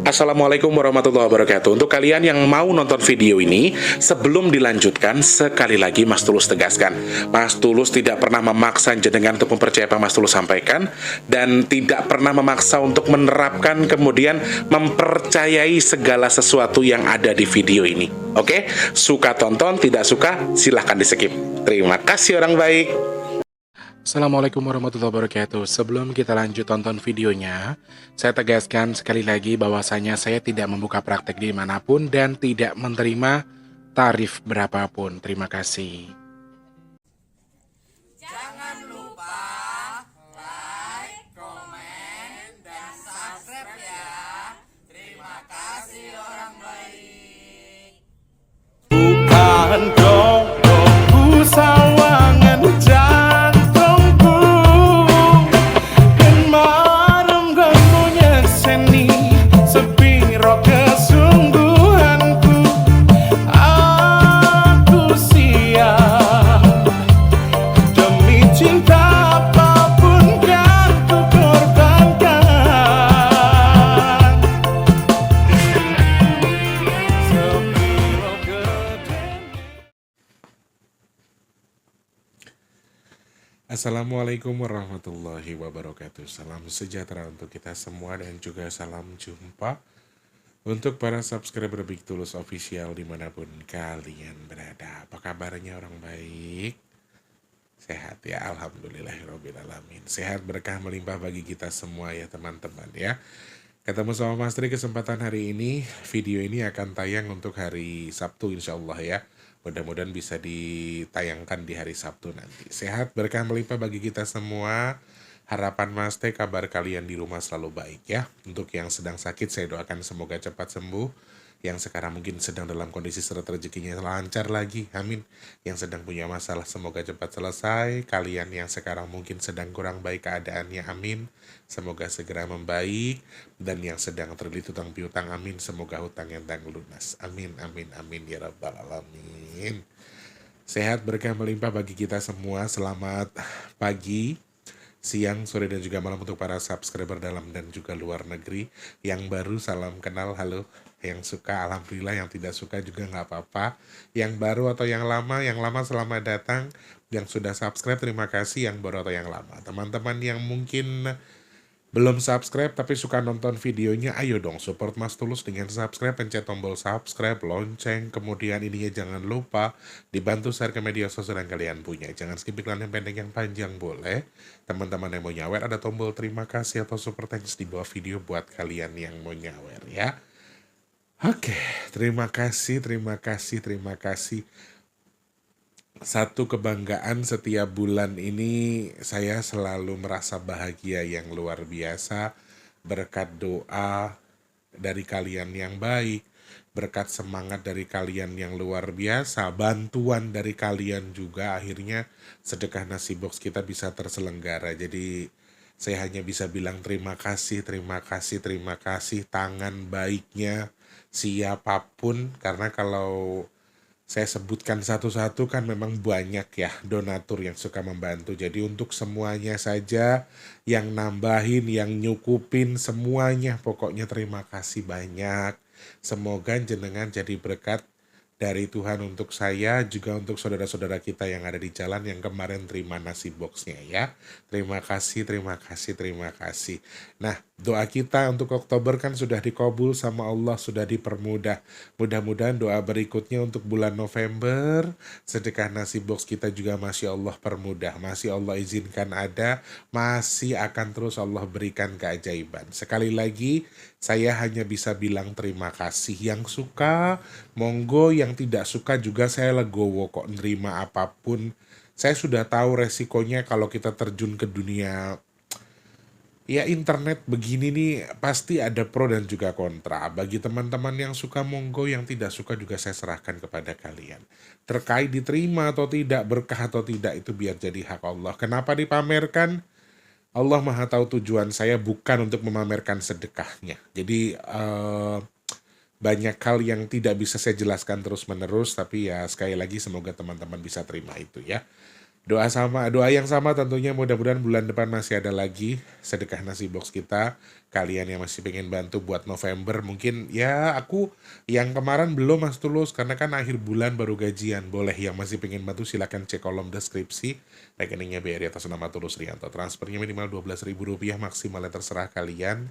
Assalamualaikum warahmatullahi wabarakatuh. Untuk kalian yang mau nonton video ini, sebelum dilanjutkan, sekali lagi Mas Tulus tegaskan, Mas Tulus tidak pernah memaksa jenengan untuk mempercayai apa Mas Tulus sampaikan, dan tidak pernah memaksa untuk menerapkan kemudian mempercayai segala sesuatu yang ada di video ini. Oke? Suka tonton, tidak suka silahkan di skip. Terima kasih orang baik. Assalamualaikum warahmatullahi wabarakatuh. Sebelum kita lanjut tonton videonya, saya tegaskan sekali lagi bahwasanya saya tidak membuka praktek dimanapun dan tidak menerima tarif berapapun. Terima kasih. Jangan lupa like, komen, dan subscribe ya. Terima kasih orang baik. Bukan dongku sawangan jantungku Yen marem ganggunya seni sepiro kesungguhanku Aku siap demi cinta apapun kan ku korbankan Sepiro gede. Assalamualaikum warahmatullahi wabarakatuh. Salam sejahtera untuk kita semua dan juga salam jumpa untuk para subscriber Big Tulus Official dimanapun kalian berada. Apa kabarnya orang baik? Sehat ya, alhamdulillahirrahmanirrahim. Sehat berkah melimpah bagi kita semua ya teman-teman ya. Ketemu sama Mas Tri kesempatan hari ini. Video ini akan tayang untuk hari Sabtu insya Allah ya. Mudah-mudahan bisa ditayangkan di hari Sabtu nanti. Sehat berkah melimpah bagi kita semua. Harapan Mas T kabar kalian di rumah selalu baik ya. Untuk yang sedang sakit saya doakan semoga cepat sembuh. Yang sekarang mungkin sedang dalam kondisi seret rezekinya lancar lagi, amin. Yang sedang punya masalah semoga cepat selesai. Kalian yang sekarang mungkin sedang kurang baik keadaannya, amin. Semoga segera membaik. Dan yang sedang terlilit hutang piutang, amin. Semoga hutangnya lunas, amin, amin, amin ya rabbal alamin. Sehat berkah melimpah bagi kita semua. Selamat pagi, siang, sore, dan juga malam untuk para subscriber dalam dan juga luar negeri. Yang baru salam kenal, halo. Yang suka alhamdulillah, yang tidak suka juga nggak apa-apa. Yang baru atau yang lama selamat datang. Yang sudah subscribe terima kasih, yang baru atau yang lama. Teman-teman yang mungkin belum subscribe tapi suka nonton videonya, ayo dong support Mas Tulus dengan subscribe, pencet tombol subscribe, lonceng, kemudian ininya jangan lupa dibantu share ke media sosial yang kalian punya. Jangan skip iklan yang pendek yang panjang boleh. Teman-teman yang mau nyawer ada tombol terima kasih atau super thanks di bawah video buat kalian yang mau nyawer ya. Oke, terima kasih. Satu kebanggaan setiap bulan ini saya selalu merasa bahagia yang luar biasa berkat doa dari kalian yang baik, berkat semangat dari kalian yang luar biasa, bantuan dari kalian juga akhirnya sedekah nasi box kita bisa terselenggara. Jadi saya hanya bisa bilang terima kasih tangan baiknya siapapun, karena kalau saya sebutkan satu-satu kan memang banyak ya donatur yang suka membantu. Jadi untuk semuanya saja, yang nambahin, yang nyukupin, semuanya pokoknya terima kasih banyak. Semoga jenengan jadi berkat dari Tuhan untuk saya, juga untuk saudara-saudara kita yang ada di jalan yang kemarin terima nasi boxnya ya. Terima kasih. Nah, doa kita untuk Oktober kan sudah dikabul sama Allah, sudah dipermudah. Mudah-mudahan doa berikutnya untuk bulan November, sedekah nasi box kita juga masih Allah permudah, masih Allah izinkan ada, masih akan terus Allah berikan keajaiban. Sekali lagi, saya hanya bisa bilang terima kasih. Yang suka, monggo. Yang tidak suka juga saya legowo kok nerima apapun. Saya sudah tahu resikonya kalau kita terjun ke dunia ya internet begini nih, pasti ada pro dan juga kontra. Bagi teman-teman yang suka monggo, yang tidak suka juga saya serahkan kepada kalian. Terkait diterima atau tidak, berkah atau tidak, itu biar jadi hak Allah. Kenapa dipamerkan? Allah Maha tahu tujuan saya bukan untuk memamerkan sedekahnya. Jadi banyak hal yang tidak bisa saya jelaskan terus-menerus, tapi ya sekali lagi semoga teman-teman bisa terima itu ya. Doa yang sama tentunya, mudah-mudahan bulan depan masih ada lagi sedekah nasi box kita. Kalian yang masih pengen bantu buat November, mungkin ya aku yang kemarin belum Mas Tulus karena kan akhir bulan baru gajian. Boleh yang masih pengen bantu silakan cek kolom deskripsi. Rekeningnya BRI atas nama Tulus Rianto. Transfernya minimal Rp12.000, maksimalnya terserah kalian.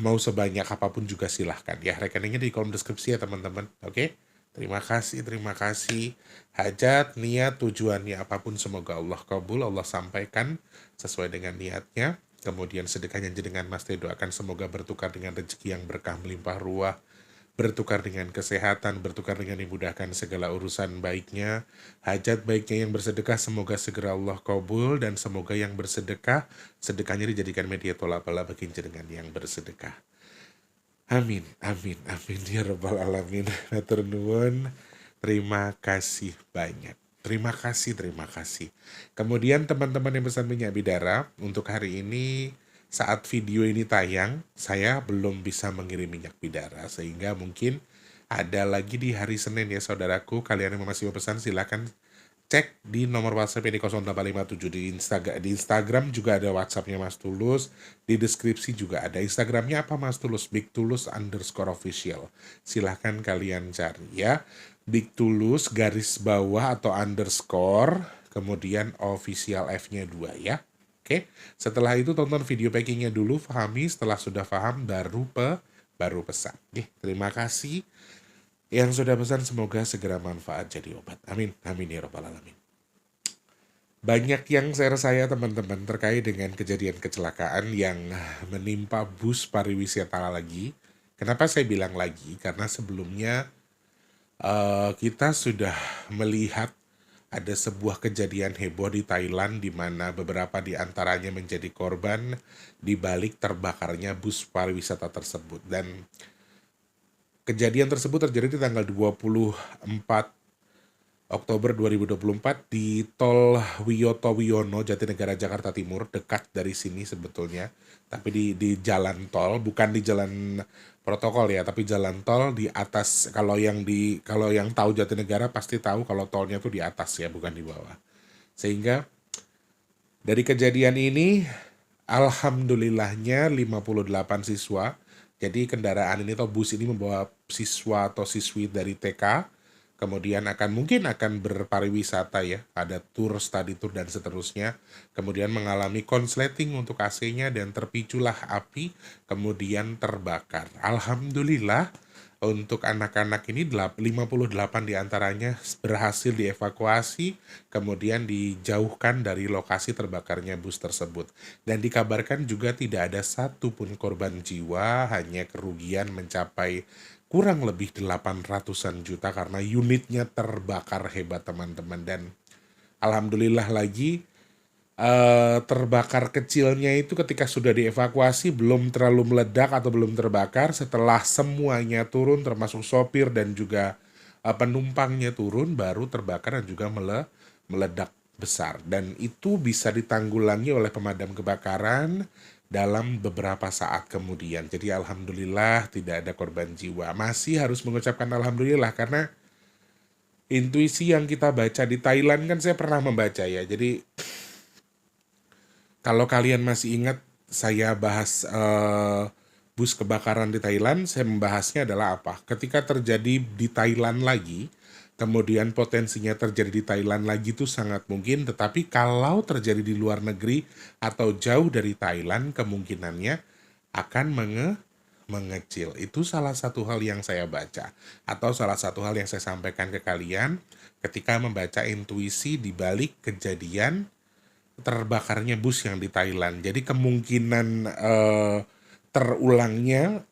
Mau sebanyak apapun juga silahkan ya, rekeningnya di kolom deskripsi ya teman-teman. Oke, terima kasih. Hajat, niat, tujuannya apapun semoga Allah kabul, Allah sampaikan sesuai dengan niatnya. Kemudian sedekahnya jenengan Mas Teh doakan semoga bertukar dengan rezeki yang berkah melimpah ruah, bertukar dengan kesehatan, bertukar dengan dimudahkan segala urusan baiknya. Hajat baiknya yang bersedekah semoga segera Allah kabul, dan semoga yang bersedekah, sedekahnya dijadikan media tolak bala bagi jenengan yang bersedekah. Amin, amin, amin ya rabbal alamin. Matur nuwun. Terima kasih banyak. Terima kasih. Kemudian teman-teman yang pesan minyak bidara, untuk hari ini saat video ini tayang, saya belum bisa mengirim minyak bidara, sehingga mungkin ada lagi di hari Senin ya saudaraku. Kalian yang masih mau pesan silahkan cek di nomor WhatsApp ini 0857 di Instagram juga ada WhatsAppnya Mas Tulus, di deskripsi juga ada Instagramnya apa Mas Tulus, bigtulus_official. Silahkan kalian cari ya, Big Tulus garis bawah atau underscore kemudian official F-nya 2 ya. Oke, setelah itu tonton video packingnya dulu, pahami, setelah sudah paham baru pesan. Oke, terima kasih. Yang sudah pesan semoga segera manfaat jadi obat. Amin. Amin ya rabbal alamin. Banyak yang share saya teman-teman terkait dengan kejadian kecelakaan yang menimpa bus pariwisata lagi. Kenapa saya bilang lagi? Karena sebelumnya kita sudah melihat ada sebuah kejadian heboh di Thailand di mana beberapa di antaranya menjadi korban di balik terbakarnya bus pariwisata tersebut. Dan kejadian tersebut terjadi di tanggal 24 Oktober 2024 di Tol Wiyoto Wiono, Jatinegara, Jakarta Timur, dekat dari sini sebetulnya. Tapi di jalan tol, bukan di jalan protokol ya, tapi jalan tol di atas. Kalau yang tahu Jatinegara pasti tahu kalau tolnya tuh di atas ya, bukan di bawah. Sehingga dari kejadian ini alhamdulillahnya 58 siswa. Jadi kendaraan ini atau bus ini membawa siswa atau siswi dari TK, kemudian mungkin akan berpariwisata ya, ada tour, study tour dan seterusnya. Kemudian mengalami konsleting untuk AC-nya dan terpiculah api, kemudian terbakar. Alhamdulillah untuk anak-anak ini 58 diantaranya berhasil dievakuasi, kemudian dijauhkan dari lokasi terbakarnya bus tersebut. Dan dikabarkan juga tidak ada satupun korban jiwa, hanya kerugian mencapai kurang lebih 800-an juta karena unitnya terbakar hebat teman-teman. Dan alhamdulillah lagi terbakar kecilnya itu ketika sudah dievakuasi belum terlalu meledak atau belum terbakar. Setelah semuanya turun termasuk sopir dan juga penumpangnya turun baru terbakar dan juga meledak besar. Dan itu bisa ditanggulangi oleh pemadam kebakaran dalam beberapa saat kemudian. Jadi alhamdulillah tidak ada korban jiwa. Masih harus mengucapkan alhamdulillah karena intuisi yang kita baca di Thailand kan saya pernah membaca ya. Jadi kalau kalian masih ingat saya bahas bus kebakaran di Thailand, saya membahasnya adalah apa? Ketika terjadi di Thailand lagi, kemudian potensinya terjadi di Thailand lagi itu sangat mungkin, tetapi kalau terjadi di luar negeri atau jauh dari Thailand, kemungkinannya akan mengecil. Itu salah satu hal yang saya baca, atau salah satu hal yang saya sampaikan ke kalian ketika membaca intuisi di balik kejadian terbakarnya bus yang di Thailand. Jadi kemungkinan terulangnya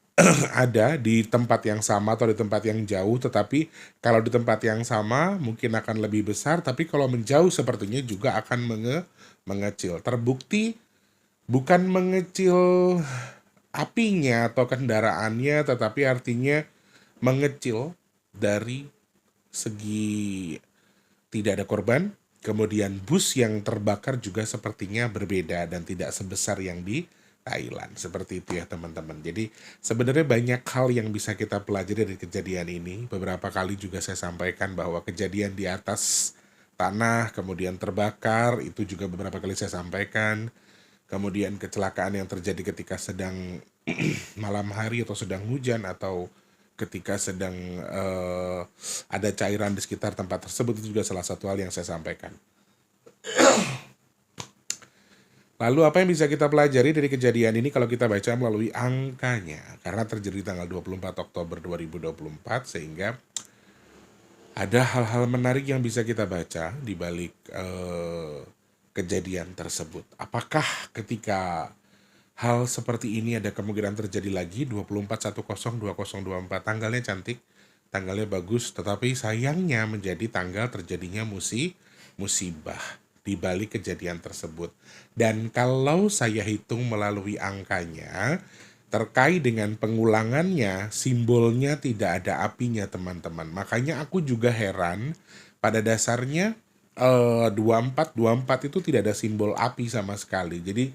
ada di tempat yang sama atau di tempat yang jauh, tetapi kalau di tempat yang sama mungkin akan lebih besar, tapi kalau menjauh sepertinya juga akan mengecil. Terbukti bukan mengecil apinya atau kendaraannya, tetapi artinya mengecil dari segi tidak ada korban. Kemudian bus yang terbakar juga sepertinya berbeda dan tidak sebesar yang di Thailand. Seperti itu ya teman-teman. Jadi sebenarnya banyak hal yang bisa kita pelajari dari kejadian ini. Beberapa kali juga saya sampaikan bahwa kejadian di atas tanah, kemudian terbakar, itu juga beberapa kali saya sampaikan. Kemudian kecelakaan yang terjadi ketika sedang malam hari atau sedang hujan atau ketika sedang ada cairan di sekitar tempat tersebut, itu juga salah satu hal yang saya sampaikan. Lalu apa yang bisa kita pelajari dari kejadian ini kalau kita baca melalui angkanya? Karena terjadi tanggal 24 Oktober 2024, sehingga ada hal-hal menarik yang bisa kita baca di balik kejadian tersebut. Apakah ketika hal seperti ini ada kemungkinan terjadi lagi 24/10/2024? Tanggalnya cantik, tanggalnya bagus, tetapi sayangnya menjadi tanggal terjadinya musibah di balik kejadian tersebut. Dan kalau saya hitung melalui angkanya, terkait dengan pengulangannya, simbolnya tidak ada apinya, teman-teman. Makanya aku juga heran, pada dasarnya 24 itu tidak ada simbol api sama sekali. Jadi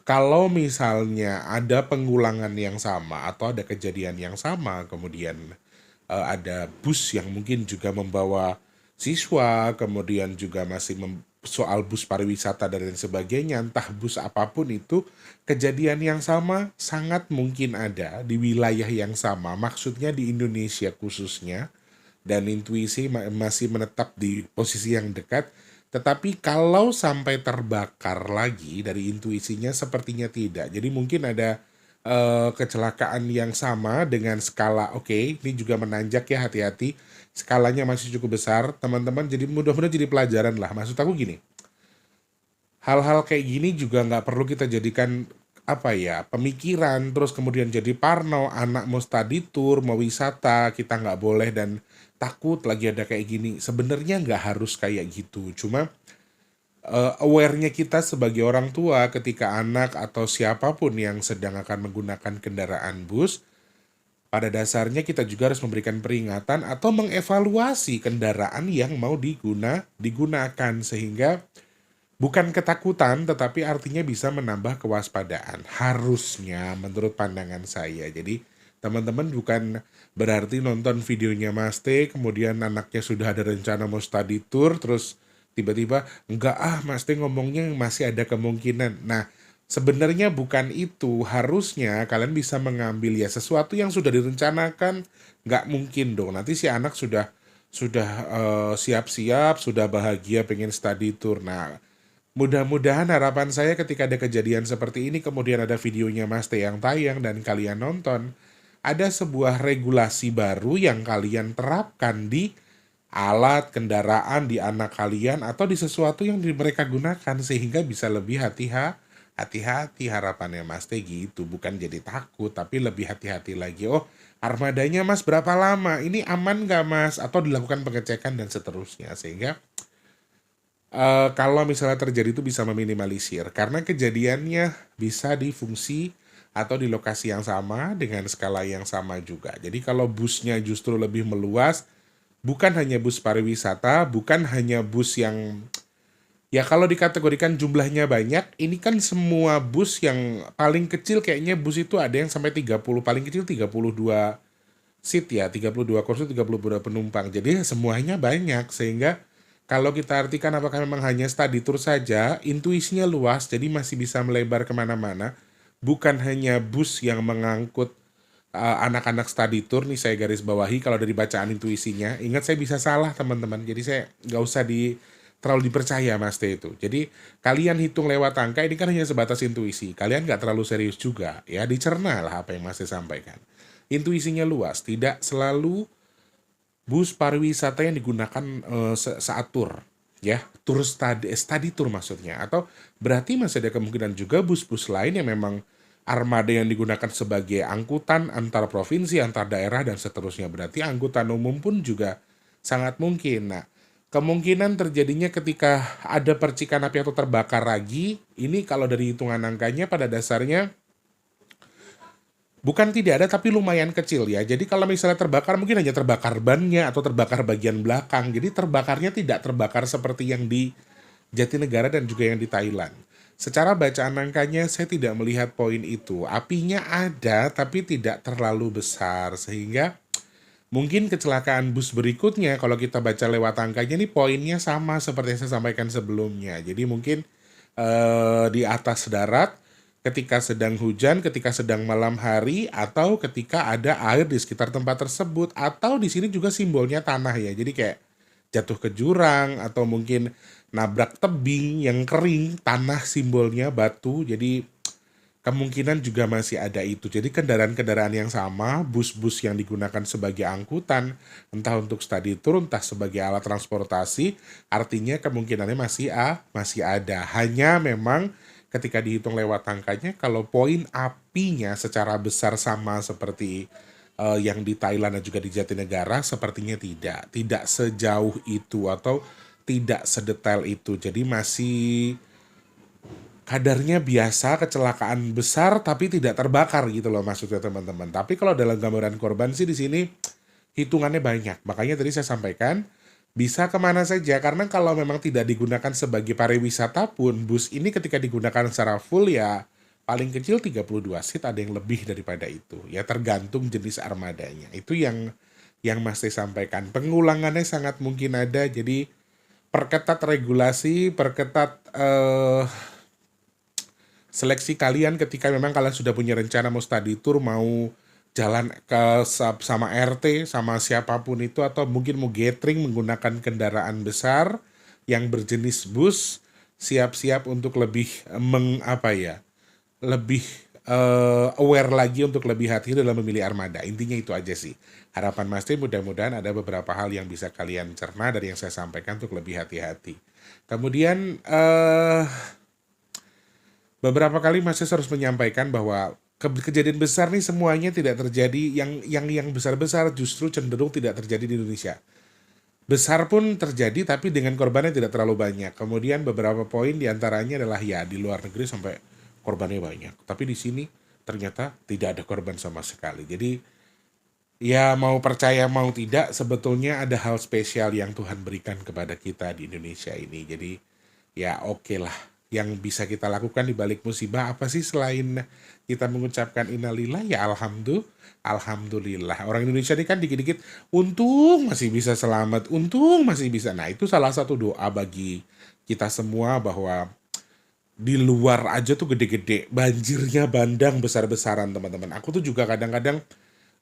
kalau misalnya ada pengulangan yang sama atau ada kejadian yang sama, kemudian ada bus yang mungkin juga membawa siswa, kemudian juga masih soal bus pariwisata dan lain sebagainya, entah bus apapun itu, kejadian yang sama sangat mungkin ada di wilayah yang sama, maksudnya di Indonesia khususnya, dan intuisi masih menetap di posisi yang dekat. Tetapi kalau sampai terbakar lagi, dari intuisinya sepertinya tidak. Jadi mungkin ada kecelakaan yang sama dengan skala, oke, ini juga menanjak ya, hati-hati, skalanya masih cukup besar, teman-teman. Jadi mudah-mudahan jadi pelajaran lah. Maksud aku gini, hal-hal kayak gini juga nggak perlu kita jadikan pemikiran, terus kemudian jadi parno, anak mau study tour, mau wisata, kita nggak boleh dan takut lagi ada kayak gini. Sebenarnya nggak harus kayak gitu, cuma aware-nya kita sebagai orang tua ketika anak atau siapapun yang sedang akan menggunakan kendaraan bus, pada dasarnya kita juga harus memberikan peringatan atau mengevaluasi kendaraan yang mau digunakan, sehingga bukan ketakutan, tetapi artinya bisa menambah kewaspadaan. Harusnya menurut pandangan saya. Jadi teman-teman bukan berarti nonton videonya Mas T, kemudian anaknya sudah ada rencana mau study tour, terus tiba-tiba, enggak Mas T ngomongnya masih ada kemungkinan. Nah, sebenarnya bukan itu. Harusnya kalian bisa mengambil ya sesuatu yang sudah direncanakan. Nggak mungkin dong, nanti si anak sudah siap-siap, sudah bahagia pengen study tour. Nah, mudah-mudahan harapan saya ketika ada kejadian seperti ini, kemudian ada videonya Mas T yang tayang dan kalian nonton, ada sebuah regulasi baru yang kalian terapkan di alat, kendaraan, di anak kalian, atau di sesuatu yang mereka gunakan, sehingga bisa lebih hati-hati. Harapannya Mas T gitu, bukan jadi takut, tapi lebih hati-hati lagi. Oh, armadanya Mas berapa lama? Ini aman nggak Mas? Atau dilakukan pengecekan dan seterusnya, sehingga kalau misalnya terjadi itu bisa meminimalisir, karena kejadiannya bisa di fungsi atau di lokasi yang sama dengan skala yang sama juga. Jadi kalau busnya justru lebih meluas, bukan hanya bus pariwisata, bukan hanya bus yang ya kalau dikategorikan jumlahnya banyak, ini kan semua bus yang paling kecil kayaknya bus itu ada yang sampai 30, paling kecil 32 seat ya, 32 kursi, 32 penumpang. Jadi semuanya banyak, sehingga kalau kita artikan apakah memang hanya study tour saja, intuisinya luas, jadi masih bisa melebar kemana-mana. Bukan hanya bus yang mengangkut anak-anak study tour, nih saya garis bawahi kalau dari bacaan intuisinya. Ingat, saya bisa salah teman-teman, jadi saya nggak usah terlalu dipercaya Mas T itu. Jadi kalian hitung lewat angka, ini kan hanya sebatas intuisi. Kalian nggak terlalu serius juga, ya dicerna lah apa yang Mas T sampaikan. Intuisinya luas, tidak selalu bus pariwisata yang digunakan saat tour, ya tour study tour maksudnya. Atau berarti masih ada kemungkinan juga bus-bus lain yang memang armada yang digunakan sebagai angkutan antar provinsi, antar daerah, dan seterusnya. Berarti angkutan umum pun juga sangat mungkin. Nah, kemungkinan terjadinya ketika ada percikan api atau terbakar lagi, ini kalau dari hitungan angkanya pada dasarnya bukan tidak ada, tapi lumayan kecil ya. Jadi kalau misalnya terbakar, mungkin hanya terbakar bannya atau terbakar bagian belakang. Jadi terbakarnya tidak terbakar seperti yang di Jatinegara dan juga yang di Thailand. Secara bacaan angkanya saya tidak melihat poin itu. Apinya ada tapi tidak terlalu besar, sehingga Mungkin kecelakaan bus berikutnya kalau kita baca lewat angkanya nih poinnya sama seperti yang saya sampaikan sebelumnya. Jadi mungkin di atas darat ketika sedang hujan, ketika sedang malam hari, atau ketika ada air di sekitar tempat tersebut, atau di sini juga simbolnya tanah ya. Jadi kayak jatuh ke jurang atau mungkin nabrak tebing yang kering, tanah simbolnya batu. Jadi kemungkinan juga masih ada itu. Jadi kendaraan-kendaraan yang sama, bus-bus yang digunakan sebagai angkutan, entah untuk study tour, entah sebagai alat transportasi, artinya kemungkinannya masih ada. Hanya memang ketika dihitung lewat angkanya, kalau poin apinya secara besar sama seperti yang di Thailand dan juga di Jatinegara, sepertinya tidak sejauh itu atau tidak sedetail itu. Jadi masih kadarnya biasa, kecelakaan besar tapi tidak terbakar gitu loh maksudnya teman-teman. Tapi kalau dalam gambaran korban sih di sini hitungannya banyak. Makanya tadi saya sampaikan bisa kemana saja karena kalau memang tidak digunakan sebagai pariwisata pun bus ini ketika digunakan secara full ya paling kecil 32 seat, ada yang lebih daripada itu. Ya tergantung jenis armadanya. Itu yang Mas Teh sampaikan. Pengulangannya sangat mungkin ada. Jadi perketat regulasi, perketat seleksi kalian ketika memang kalian sudah punya rencana mau study tour, mau jalan ke sama RT, sama siapapun itu, atau mungkin mau gathering menggunakan kendaraan besar yang berjenis bus, siap-siap untuk lebih lebih aware lagi untuk lebih hati dalam memilih armada. Intinya itu aja sih. Harapan Mas Tim mudah-mudahan ada beberapa hal yang bisa kalian cerna dari yang saya sampaikan untuk lebih hati-hati. Kemudian beberapa kali Mas Sis harus menyampaikan bahwa kejadian besar nih semuanya tidak terjadi, yang besar-besar justru cenderung tidak terjadi di Indonesia. Besar pun terjadi tapi dengan korbannya tidak terlalu banyak. Kemudian beberapa poin diantaranya adalah ya di luar negeri sampai korbannya banyak. Tapi di sini ternyata tidak ada korban sama sekali. Jadi ya mau percaya mau tidak sebetulnya ada hal spesial yang Tuhan berikan kepada kita di Indonesia ini. Jadi ya oke lah. Yang bisa kita lakukan di balik musibah apa sih selain kita mengucapkan innalillah ya alhamdulillah. Orang Indonesia ini kan dikit-dikit untung masih bisa selamat, untung masih bisa. Nah itu salah satu doa bagi kita semua bahwa di luar aja tuh gede-gede, banjirnya bandang besar-besaran teman-teman. Aku tuh juga kadang-kadang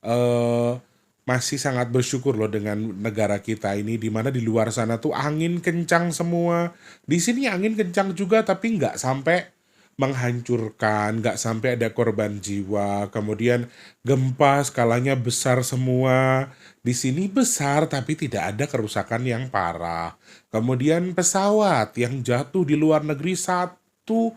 eh masih sangat bersyukur loh dengan negara kita ini, di mana di luar sana tuh angin kencang semua. Di sini angin kencang juga tapi nggak sampai menghancurkan, nggak sampai ada korban jiwa. Kemudian gempa skalanya besar semua. Di sini besar tapi tidak ada kerusakan yang parah. Kemudian pesawat yang jatuh di luar negeri satu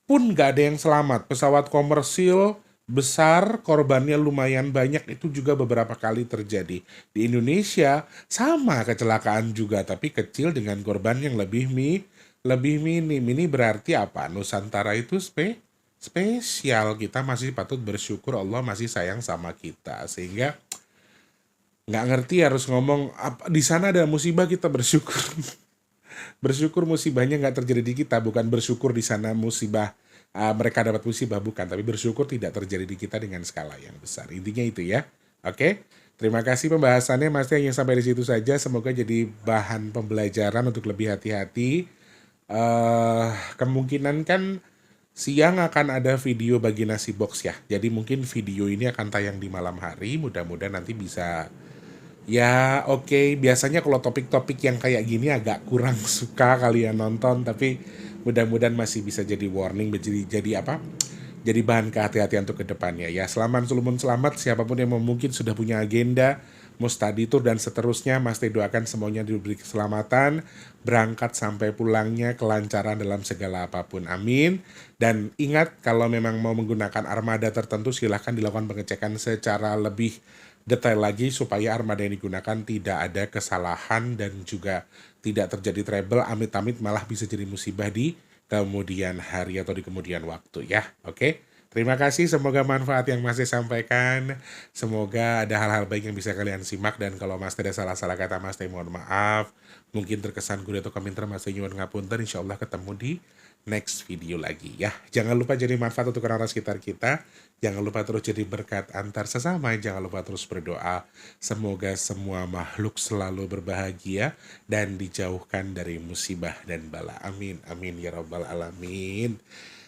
pun nggak ada yang selamat. Pesawat komersil besar, korbannya lumayan banyak, itu juga beberapa kali terjadi. Di Indonesia sama kecelakaan juga, tapi kecil dengan korban yang lebih minim. Ini berarti apa? Nusantara itu spesial. Kita masih patut bersyukur Allah masih sayang sama kita. Sehingga nggak ngerti harus ngomong di sana ada musibah kita bersyukur. Bersyukur musibahnya nggak terjadi di kita, bukan bersyukur di sana musibah mereka dapat musibah, bukan, tapi bersyukur tidak terjadi di kita dengan skala yang besar. Intinya itu ya. Oke. Terima kasih pembahasannya Mas Teh, hanya sampai di situ saja. Semoga jadi bahan pembelajaran untuk lebih hati-hati. Kemungkinan kan siang akan ada video bagi nasi box ya. Jadi mungkin video ini akan tayang di malam hari. Mudah-mudahan nanti bisa ya oke. Biasanya kalau topik-topik yang kayak gini agak kurang suka kalian nonton, tapi mudah-mudahan masih bisa jadi warning, jadi bahan kehati-hatian untuk kedepannya ya. Selamat siapapun yang mungkin sudah punya agenda mau study tour dan seterusnya, Mas Teh doakan semuanya diberi keselamatan, berangkat sampai pulangnya kelancaran dalam segala apapun, amin. Dan ingat kalau memang mau menggunakan armada tertentu silahkan dilakukan pengecekan secara lebih detail lagi supaya armada yang digunakan tidak ada kesalahan dan juga tidak terjadi trouble, amit-amit malah bisa jadi musibah di kemudian hari atau di kemudian waktu ya. Oke. Terima kasih, semoga manfaat yang Mas Teh sampaikan. Semoga ada hal-hal baik yang bisa kalian simak, dan kalau Mas Teh ada salah-salah kata Mas Teh mohon maaf. Mungkin terkesan gue atau komentar Mas Teh nyuwun ngapunten, insyaallah ketemu di next video lagi ya. Jangan lupa jadi manfaat untuk orang-orang sekitar kita. Jangan lupa terus jadi berkat antar sesama. Jangan lupa terus berdoa. Semoga semua makhluk selalu berbahagia dan dijauhkan dari musibah dan bala. Amin. Amin ya rabbal alamin.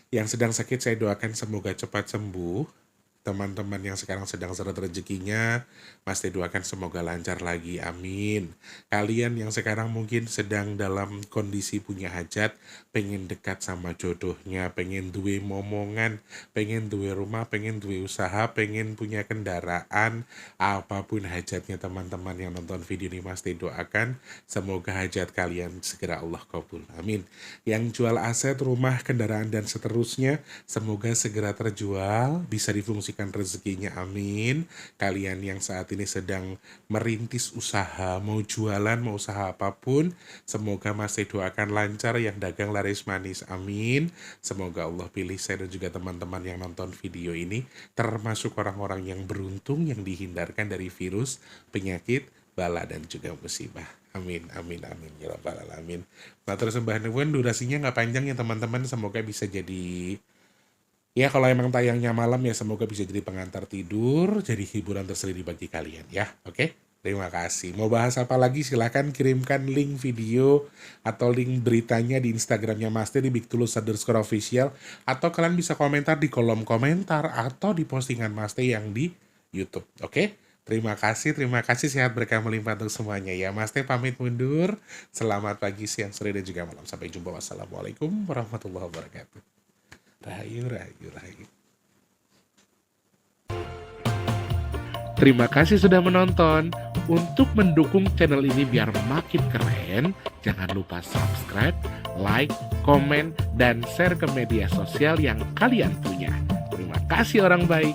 Yang sedang sakit saya doakan semoga cepat sembuh. Teman-teman yang sekarang sedang seret rezekinya, Mas Teh doakan semoga lancar lagi, amin. Kalian yang sekarang mungkin sedang dalam kondisi punya hajat, pengen dekat sama jodohnya, pengen duwe momongan, pengen duwe rumah, pengen duwe usaha, pengen punya kendaraan, apapun hajatnya teman-teman yang nonton video ini Mas Teh doakan, semoga hajat kalian segera Allah kabul, amin. Yang jual aset, rumah, kendaraan, dan seterusnya, semoga segera terjual, bisa difungsikan rezekinya, amin. Kalian yang saat ini sedang merintis usaha, mau jualan, mau usaha apapun, semoga masih doakan lancar, yang dagang laris manis, amin. Semoga Allah pilih saya dan juga teman-teman yang nonton video ini termasuk orang-orang yang beruntung, yang dihindarkan dari virus, penyakit, bala, dan juga musibah. Amin, amin, amin, ya rabbal alamin. Matur sembah nuwun, durasinya nggak panjang ya teman-teman, semoga bisa jadi, ya kalau emang tayangnya malam ya semoga bisa jadi pengantar tidur, jadi hiburan tersendiri bagi kalian ya, oke? Terima kasih. Mau bahas apa lagi silahkan kirimkan link video atau link beritanya di Instagramnya Mas Teh di @bigtulus_official, atau kalian bisa komentar di kolom komentar atau di postingan Mas Teh yang di YouTube, oke? Terima kasih, sehat berkah melimpah untuk semuanya ya. Mas Teh pamit mundur, selamat pagi, siang, sore, dan juga malam. Sampai jumpa, wassalamualaikum warahmatullahi wabarakatuh. Rahayu, rahayu, rahayu. Terima kasih sudah menonton. Untuk mendukung channel ini biar makin keren, jangan lupa subscribe, like, komen, dan share ke media sosial yang kalian punya. Terima kasih orang baik.